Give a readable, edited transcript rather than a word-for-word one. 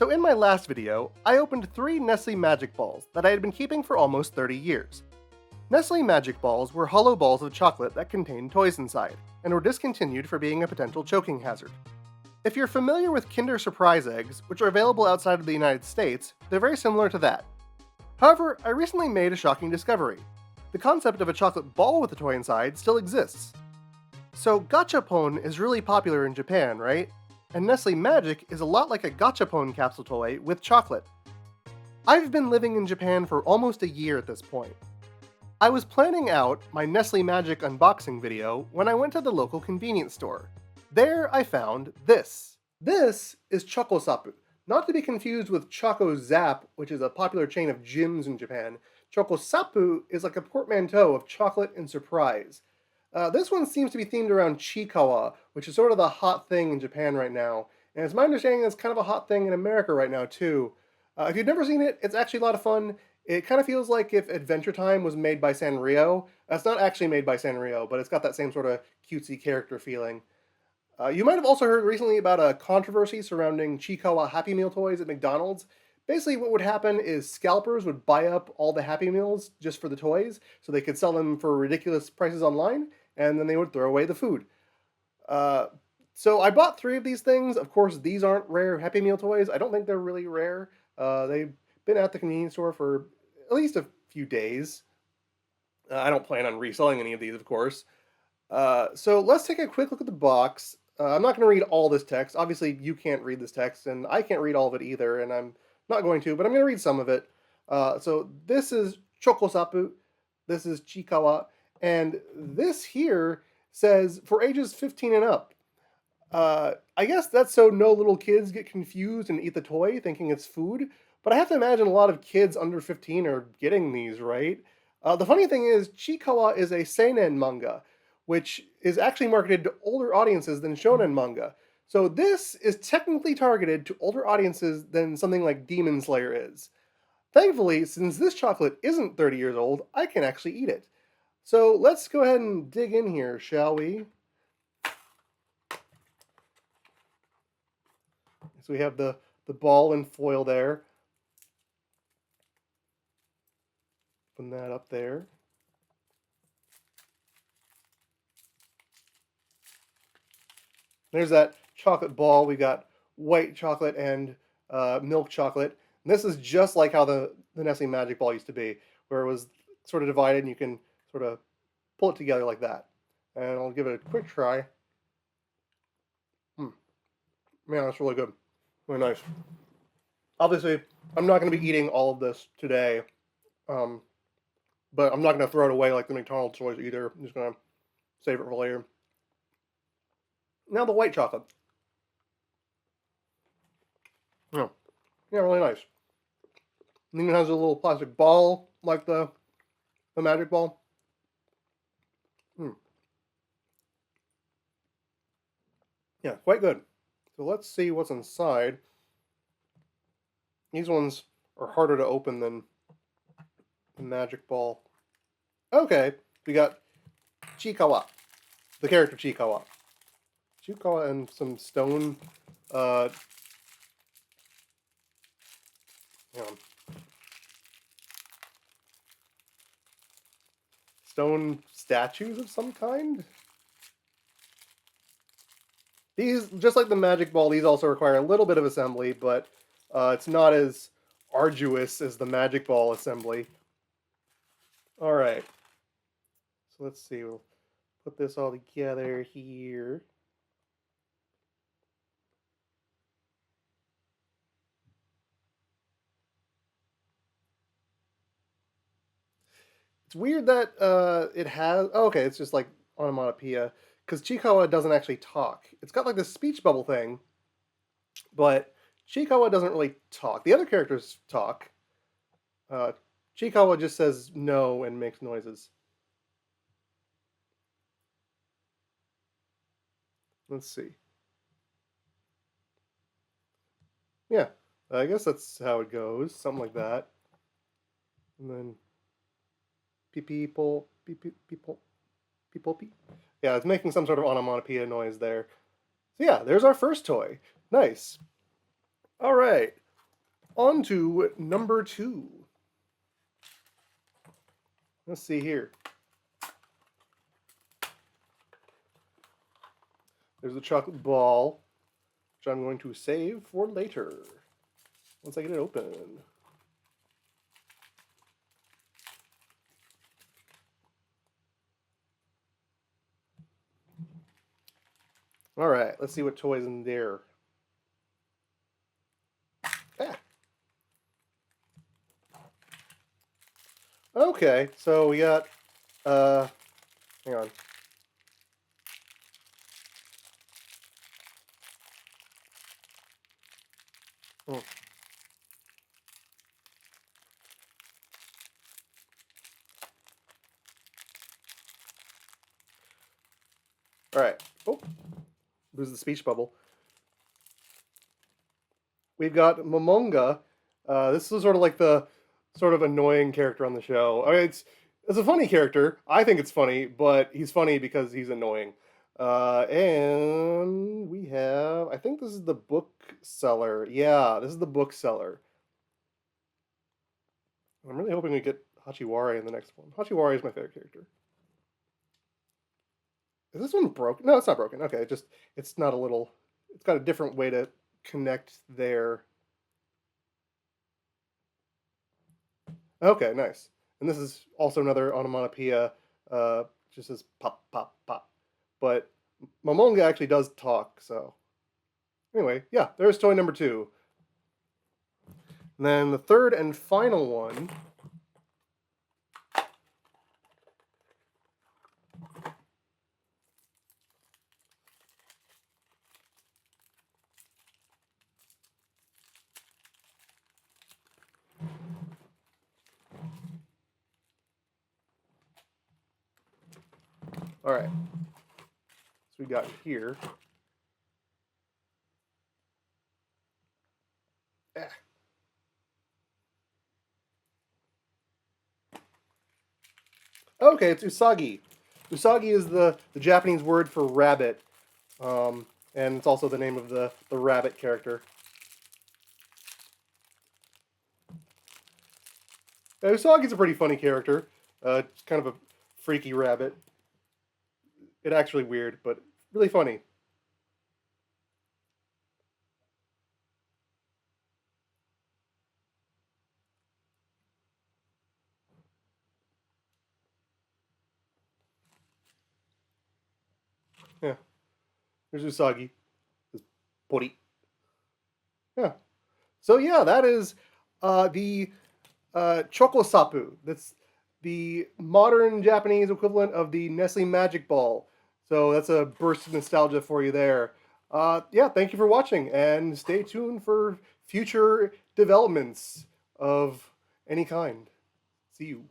So in my last video, I opened 3 Nestle Magic Balls that I had been keeping for almost 30 years. Nestle Magic Balls were hollow balls of chocolate that contained toys inside, and were discontinued for being a potential choking hazard. If you're familiar with Kinder Surprise eggs, which are available outside of the United States, they're very similar to that. However, I recently made a shocking discovery. The concept of a chocolate ball with a toy inside still exists. So gachapon is really popular in Japan, right? And Nestle Magic is a lot like a gachapon capsule toy with chocolate. I've been living in Japan for almost a year at this point. I was planning out my Nestle Magic unboxing video when I went to the local convenience store. There I found this. This is Chocosapu, not to be confused with Choco-Zap, which is a popular chain of gyms in Japan. Chocosapu is like a portmanteau of chocolate and surprise. This one seems to be themed around Chiikawa, which is sort of the hot thing in Japan right now. And it's my understanding it's kind of a hot thing in America right now, too. If you've never seen it, it's actually a lot of fun. It kind of feels like if Adventure Time was made by Sanrio. It's not actually made by Sanrio, but it's got that same sort of cutesy character feeling. You might have also heard recently about a controversy surrounding Chiikawa Happy Meal toys at McDonald's. Basically, what would happen is scalpers would buy up all the Happy Meals just for the toys, so they could sell them for ridiculous prices online, and then they would throw away the food. Uh, so I bought 3 of these things. Of course, these aren't rare Happy Meal toys. I don't think they're really rare. They've been at the convenience store for at least a few days. I don't plan on reselling any of these, of course. So let's take a quick look at the box. I'm not going to read all this text. Obviously, you can't read this text, and I can't read all of it either, and I'm not going to, but I'm going to read some of it. So this is Chocosapu, this is Chiikawa, and this here says for ages 15 and up. I guess that's so no little kids get confused and eat the toy thinking it's food, but I have to imagine a lot of kids under 15 are getting these, right? The funny thing is, Chiikawa is a seinen manga, which is actually marketed to older audiences than shonen manga. So this is technically targeted to older audiences than something like Demon Slayer is. Thankfully, since this chocolate isn't 30 years old, I can actually eat it. So let's go ahead and dig in here, shall we? So we have the ball and foil there. Open that up there. There's that chocolate ball. We got white chocolate and milk chocolate. And this is just like how the Nestle Magic Ball used to be, where it was sort of divided and you can sort of pull it together like that. And I'll give it a quick try. Man, that's really good. Really nice. Obviously, I'm not going to be eating all of this today, but I'm not going to throw it away like the McDonald's toys either. I'm just going to save it for later. Now the white chocolate. Yeah, yeah, really nice. And even has a little plastic ball like the magic ball. Yeah, quite good. So let's see what's inside. These ones are harder to open than the magic ball. Okay, we got Chiikawa, the character Chiikawa. Chiikawa and some stone, hang on. Stone statues of some kind? These, just like the magic ball, these also require a little bit of assembly, but it's not as arduous as the magic ball assembly. Alright. So let's see, we'll put this all together here. It's weird that it has... Oh, okay, it's just like onomatopoeia. Because Chiikawa doesn't actually talk. It's got like this speech bubble thing, but Chiikawa doesn't really talk. The other characters talk. Chiikawa just says no and makes noises. Let's see. Yeah, I guess that's how it goes. Something like that. And then people, people, people, yeah, it's making some sort of onomatopoeia noise there. So yeah, there's our first toy. Nice. All right, On to number 2. Let's see here. There's a chocolate ball, which I'm going to save for later, once I get it open. Alright, let's see what toys in there. Ah. Okay, so we got, hang on. Hmm. Alright. Oh, lose the speech bubble. We've got Momonga. This is sort of like the sort of annoying character on the show. I mean, it's a funny character. I think it's funny, but he's funny because he's annoying. And we have, I think this is the bookseller. Yeah, this is the bookseller. I'm really hoping we get Hachiwari in the next one. Hachiwari is my favorite character. Is this one broken? No, it's not broken. Okay, it's not a little. It's got a different way to connect there. Okay, nice. And this is also another onomatopoeia. Just says pop, pop, pop. But Momonga actually does talk. So anyway, yeah, there's toy number 2. And then the third and final one. All right. So we got here. Ah. Okay, it's Usagi. Usagi is the Japanese word for rabbit, and it's also the name of the rabbit character. Usagi's a pretty funny character. Kind of a freaky rabbit. It's actually weird, but really funny. Yeah. There's Usagi. There's Pori. Yeah. So yeah, that is the Chocosapu. That's the modern Japanese equivalent of the Nestle Magic Ball. So that's a burst of nostalgia for you there. Yeah, thank you for watching, and stay tuned for future developments of any kind. See you.